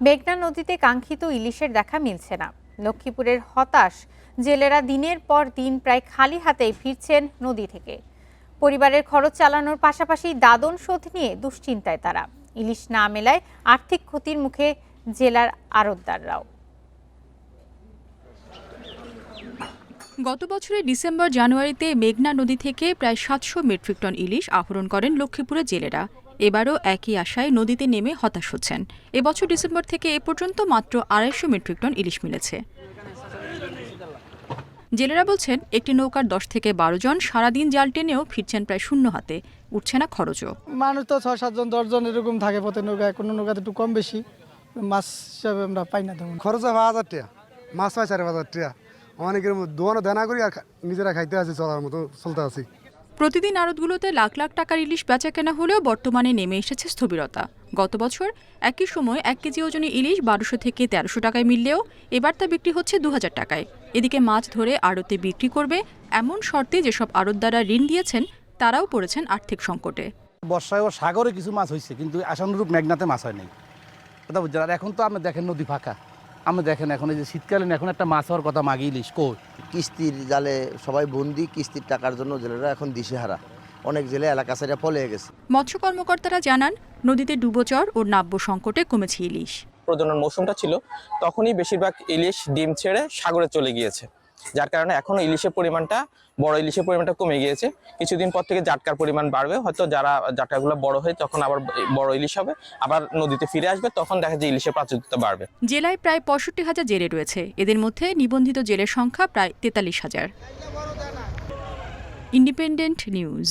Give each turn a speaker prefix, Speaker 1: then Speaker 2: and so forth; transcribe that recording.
Speaker 1: মেঘনা নদীতে কাঙ্ক্ষিত ইলিশের দেখা মিলছে না। লক্ষ্মীপুরের হতাশ জেলেরা দিনের পর দিন প্রায় খালি হাতেই ফিরছেন নদী থেকে। পরিবারের খরচ চালানোর পাশাপাশি দাদন শোধ নিয়ে দুশ্চিন্তায় তারা। ইলিশ না মেলায় আর্থিক ক্ষতির মুখে জেলার আড়তদাররাও।
Speaker 2: গত বছরের ডিসেম্বর জানুয়ারিতে মেঘনা নদী থেকে প্রায় ৭০০ মেট্রিক টন ইলিশ আহরণ করেন লক্ষ্মীপুরের জেলেরা। এবারও একই আশায় নদীতে নেমে হতাশ হচ্ছেন। এবছর ডিসেম্বর থেকে এ পর্যন্ত মাত্র ২৫০ মেট্রিক টন ইলিশ মিলেছে। জেলেরা বলছেন, একটি নৌকার ১০ থেকে ১২ জন সারাদিন জাল টেনেও ফিরছেন প্রায় শূন্য হাতে। উঠছে না খরচও।
Speaker 3: মানুষ তো ৬-৭ জন ১০ জন এরকম থাকে প্রতি নৌকায়, কোনো নৌকাতে একটু কম বেশি মাছ হিসাবে আমরা পাই না। তেমন
Speaker 4: খরচ হয় ৫০০০ টাকা, মাছ পাই ৪,৫০০ টাকা। অনেকের দোয়ানো দেনা করি আর নিজেরা খাইতে আছি, চলার মতো চলতে আছি।
Speaker 2: প্রতিদিন আড়তগুলোতে লাখ লাখ টাকার ইলিশ বেচা কেনা হলেও বর্তমানে নেমে এসেছে স্থবিরতা। গত বছর একই সময় ১ কেজি ওজনে ইলিশ ১২০০ থেকে ১৩০০ টাকায় মিললেও এবার তা বিক্রি হচ্ছে ২০০০ টাকায়। এদিকে মাছ ধরে আড়তে বিক্রি করবে এমন শর্তে যেসব আড়তদাররা ঋণ দিয়েছেন তারাও পড়েছেন আর্থিক সংকটে।
Speaker 5: বর্ষায় ও সাগরে কিছু মাছ হয়েছে, কিন্তু আশানুরূপ মেঘনাতে মাছ হয় নাই। কথা বুঝছেন? আর এখন তো আপনি দেখেন নদী ফাঁকা। আপনি দেখেন এখন এই যে শীতকালীন এখন একটা মাছ হওয়ার কথা, মাগি ইলিশ কই।
Speaker 6: কিস্তির জালে সবাই বন্দি, কিস্তির টাকার জন্য জেলেরা এখন দিশেহারা। অনেক জেলে এলাকা ছেড়ে পলিয়ে গেছে।
Speaker 2: মৎস্য কর্মকর্তারা জানান, নদীতে ডুবোচর ও নাব্য সংকটে কমেছে ইলিশ।
Speaker 7: প্রজনন মৌসুমটা ছিল, তখনই বেশিরভাগ ইলিশ ডিম ছেড়ে সাগরে চলে গিয়েছে, যার কারণে এখনো ইলিশের পরিমাণটা, বড় ইলিশের পরিমাণটা কমে গিয়েছে। কিছুদিন পর থেকে জাটকার পরিমাণ বাড়বে, হয়তো যারা জাটকাগুলো বড় হয় তখন আবার বড় ইলিশ হবে, আবার নদীতে ফিরে আসবে, তখন দেখা যায় ইলিশের প্রাচুর্যতা বাড়বে।
Speaker 2: জেলায় প্রায় ৬৫,০০০ জেলে রয়েছে। এদের মধ্যে নিবন্ধিত জেলের সংখ্যা প্রায় ৪৩,০০০। Independent news.